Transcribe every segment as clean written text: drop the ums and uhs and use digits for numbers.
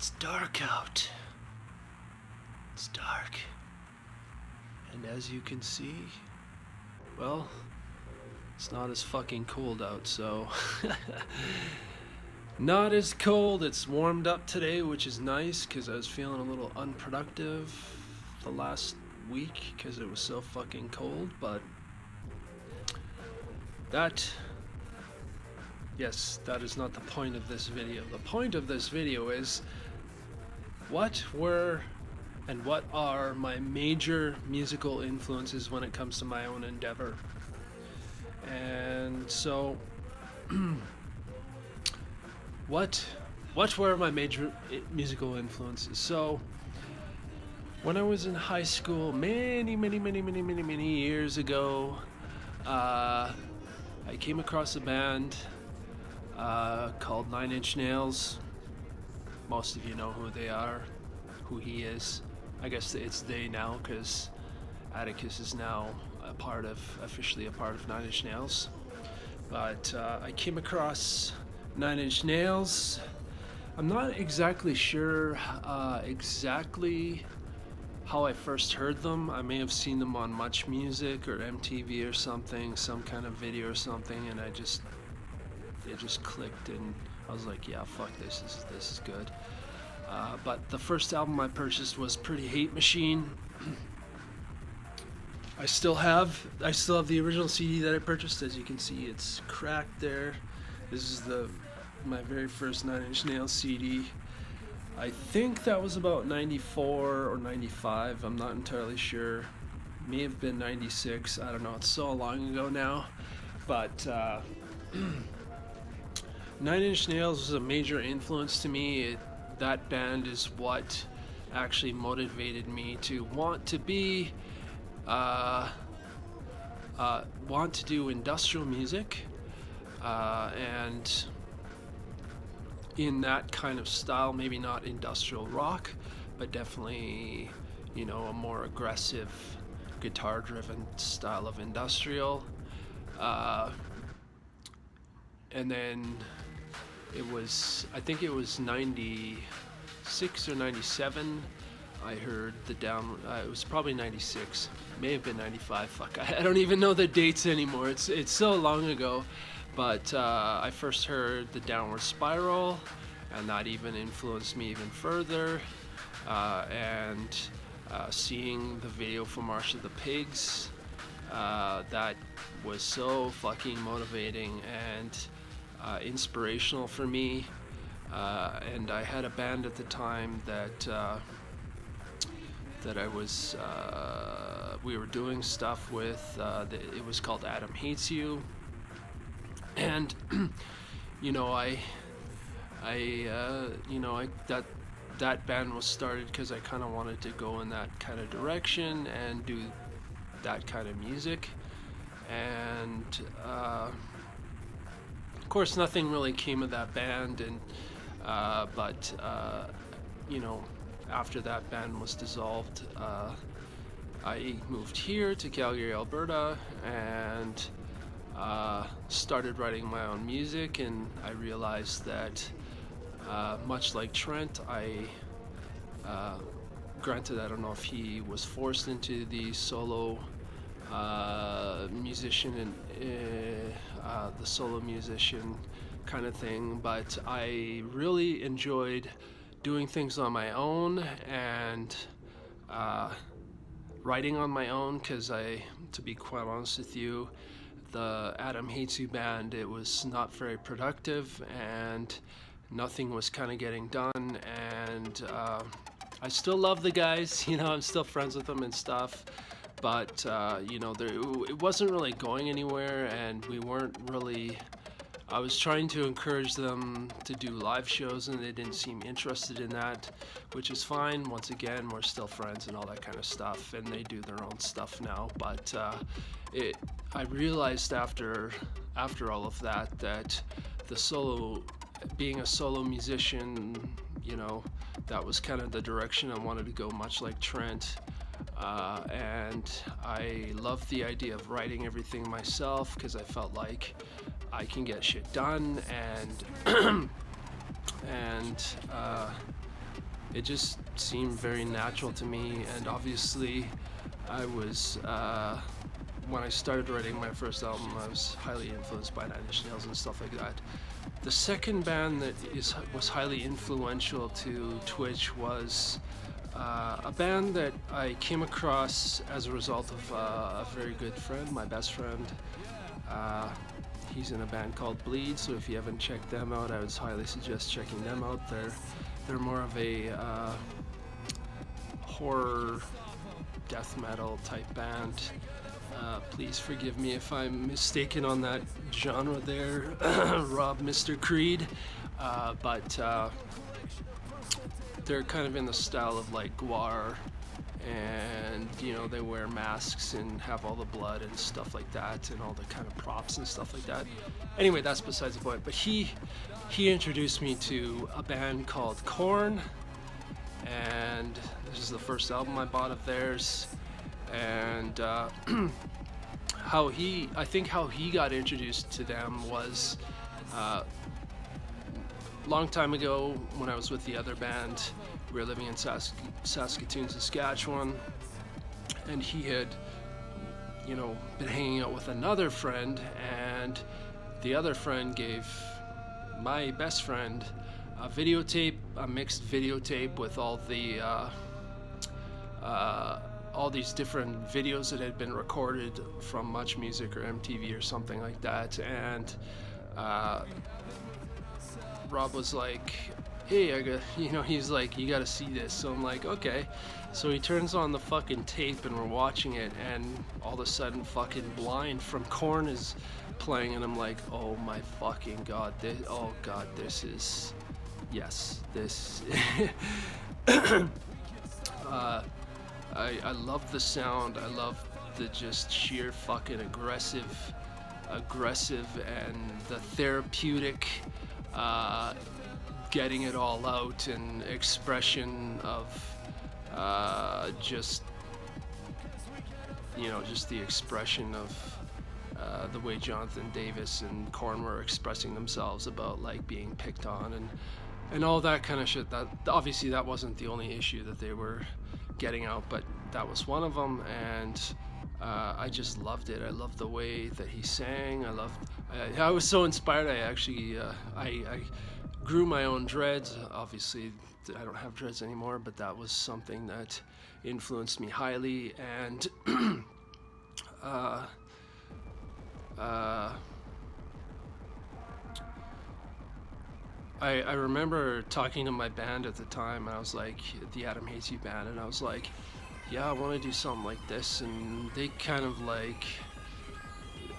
It's dark out. It's dark. And as you can see, well, it's not as fucking cold out, so not as cold. It's warmed up today, which is nice because I was feeling a little unproductive the last week because it was so fucking cold. But yes, that is not the point of this video. The point of this video is what were and what are my major musical influences when it comes to my own endeavor. And so what were my major musical influences? So when I was in high school many years ago, I came across a band called Nine Inch Nails. Most of you know who they are, who he is. I guess it's they now because Atticus is now officially a part of Nine Inch Nails. But I came across Nine Inch Nails. I'm not exactly sure exactly how I first heard them. I may have seen them on Much Music or MTV or something, some kind of video or something, and it just clicked, and I was like, yeah, fuck this is good. But the first album I purchased was Pretty Hate Machine. I still have the original CD that I purchased. As you can see, it's cracked there. This is my very first Nine Inch Nails CD. I think that was about 94 or 95. I'm not entirely sure. May have been 96. I don't know. It's so long ago now. But Nine Inch Nails was a major influence to me. That band is what actually motivated me to want to do industrial music, and in that kind of style. Maybe not industrial rock, but definitely, a more aggressive, guitar-driven style of industrial. And then I think it was 96 or 97. I heard it was probably 96, may have been 95. Fuck, I don't even know the dates anymore. It's so long ago. But I first heard the Downward Spiral, and that even influenced me even further. And seeing the video for March of the Pigs, that was so fucking motivating and inspirational for me. And I had a band at the time that I was we were doing stuff with. It was called Adam Hates You, and that band was started because I kind of wanted to go in that kind of direction and do that kind of music. And of course nothing really came of that band, and but after that band was dissolved, I moved here to Calgary, Alberta, and started writing my own music. And I realized that much like Trent, granted I don't know if he was forced into the solo musician and the solo musician kind of thing, but I really enjoyed doing things on my own and writing on my own, because to be quite honest with you, the Adam Hates You band, it was not very productive and nothing was kind of getting done. And I still love the guys, I'm still friends with them and stuff, but it wasn't really going anywhere, and we weren't really. I was trying to encourage them to do live shows, and they didn't seem interested in that, which is fine. Once again, we're still friends and all that kind of stuff, and they do their own stuff now. But I realized after all of that being a solo musician, that was kind of the direction I wanted to go, much like Trent. And I loved the idea of writing everything myself, because I felt like I can get shit done, and it just seemed very natural to me. And obviously, I was when I started writing my first album, I was highly influenced by Nine Inch Nails and stuff like that. The second band that was highly influential to Twitch was a band that I came across as a result of a very good friend, my best friend. Uh, he's in a band called Bleed, so if you haven't checked them out, I would highly suggest checking them out. They're more of a horror death metal type band. Please forgive me if I'm mistaken on that genre there, Rob, Mr. Creed. But they're kind of in the style of like Gwar, and they wear masks and have all the blood and stuff like that, and all the kind of props and stuff like that. Anyway, that's besides the point. But he introduced me to a band called Korn, and this is the first album I bought of theirs. And I think how he got introduced to them was long time ago when I was with the other band. We were living in Saskatoon, Saskatchewan, and he had, been hanging out with another friend, and the other friend gave my best friend a videotape, a mixed videotape with all these different videos that had been recorded from Much Music or MTV or something like that. And Rob was like, hey, he's like, you gotta see this. So I'm like, okay. So he turns on the fucking tape and we're watching it, and all of a sudden fucking Blind from Korn is playing, and I'm like, oh my fucking god, this is, yes, this I love the sound. I love the just sheer fucking aggressive and the therapeutic getting it all out and expression of just the expression of the way Jonathan Davis and Korn were expressing themselves about like being picked on and all that kind of shit. That obviously that wasn't the only issue that they were getting out, but that was one of them. And I just loved it. I loved the way that he sang. I was so inspired. I actually I grew my own dreads. Obviously I don't have dreads anymore, but that was something that influenced me highly. And I remember talking to my band at the time, and I was like, the Adam Hazy band, and I was like, yeah, I want to do something like this. And they kind of like,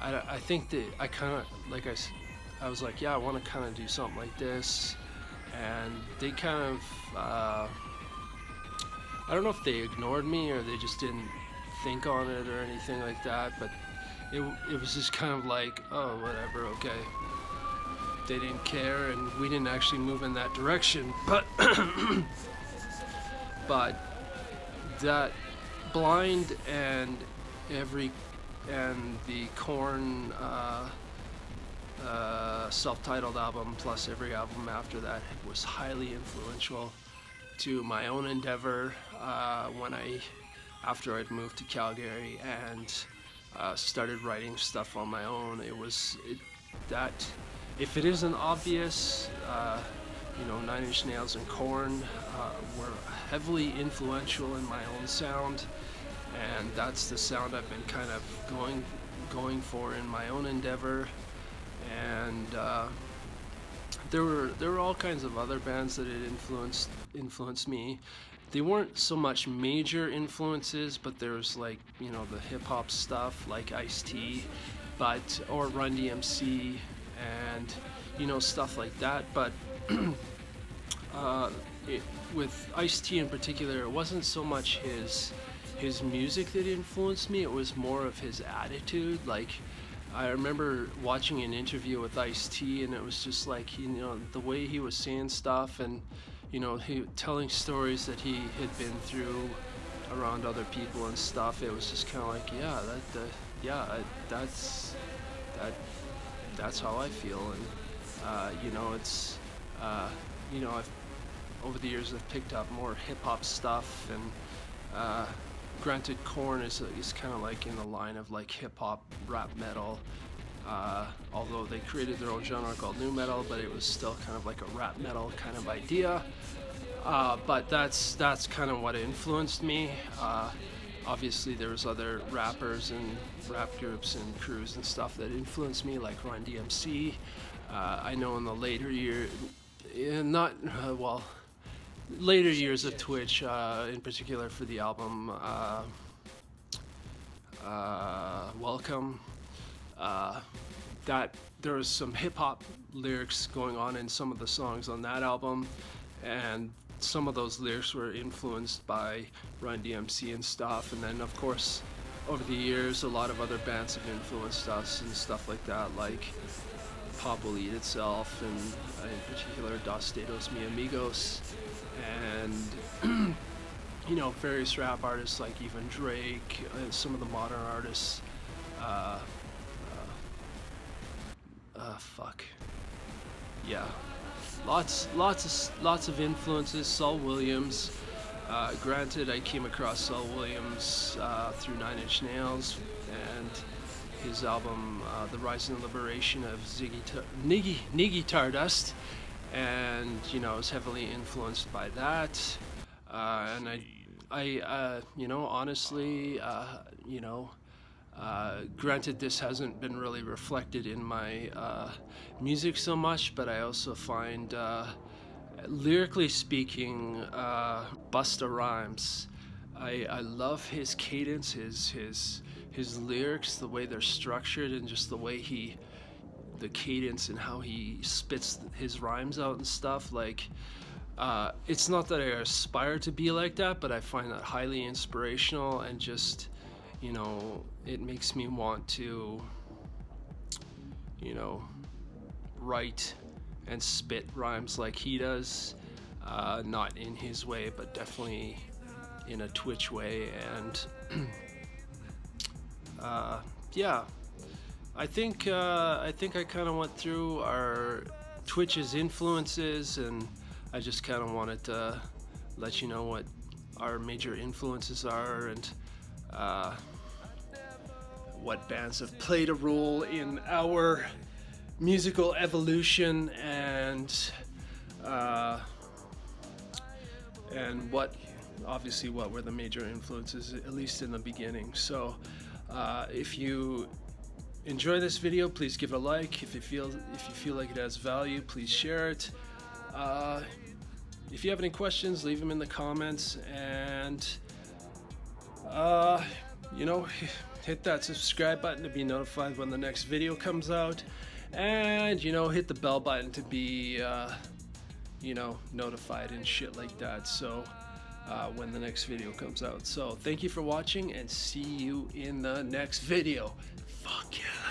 I think that I kind of, like I was like, yeah, I want to kind of do something like this. And they kind of, I don't know if they ignored me or they just didn't think on it or anything like that, but it was just kind of like, oh, whatever, okay. They didn't care, and we didn't actually move in that direction. But but that Blind and the Korn self-titled album plus every album after that was highly influential to my own endeavor after I'd moved to Calgary and started writing stuff on my own. That if it isn't obvious, Nine Inch Nails and Korn were heavily influential in my own sound, and that's the sound I've been kind of going for in my own endeavor. And there were all kinds of other bands that had influenced me. They weren't so much major influences, but there was like the hip hop stuff like Ice-T, or Run DMC, and stuff like that. But with Ice-T in particular, it wasn't so much his music that influenced me. It was more of his attitude. Like, I remember watching an interview with Ice-T, and it was just like the way he was saying stuff, and he telling stories that he had been through around other people and stuff. It was just kind of like, that's how I feel. And it's over the years I've picked up more hip hop stuff, and granted, Korn is kind of like in the line of like hip hop, rap metal. Although they created their own genre called nu metal, but it was still kind of like a rap metal kind of idea. But that's kind of what influenced me. Obviously, there was other rappers and rap groups and crews and stuff that influenced me, like Run DMC. I know in the later later years of Twitch, in particular for the album Welcome, that there was some hip hop lyrics going on in some of the songs on that album, and some of those lyrics were influenced by Run DMC and stuff. And then of course over the years a lot of other bands have influenced us and stuff like that, like Pop Will Eat Itself, and in particular Dos Dedos Mi Amigos, and you know, various rap artists like even Drake, some of the modern artists, lots of influences. Saul Williams. Granted, I came across Saul Williams through Nine Inch Nails and his album The Rise and Liberation of Niggy Tardust, and you know, I was heavily influenced by that. And I you know, honestly, you know, granted, this hasn't been really reflected in my music so much, but I also find, lyrically speaking, Busta Rhymes, I love his cadence, his lyrics, the way they're structured, and just the way the cadence and how he spits his rhymes out and stuff. Like, it's not that I aspire to be like that, but I find that highly inspirational, and just, you know, it makes me want to, you know, write and spit rhymes like he does, not in his way, but definitely in a Twitch way. And yeah, I think I kind of went through our Twitch's influences, and I just kind of wanted to let you know what our major influences are, and what bands have played a role in our musical evolution, and what were the major influences, at least in the beginning. So if you enjoy this video, please give it a like. If you feel like it has value, please share it. If you have any questions, leave them in the comments, and you know, hit that subscribe button to be notified when the next video comes out, and you know, hit the bell button to be you know, notified and shit like that, so when the next video comes out. So thank you for watching, and see you in the next video. Fuck yeah.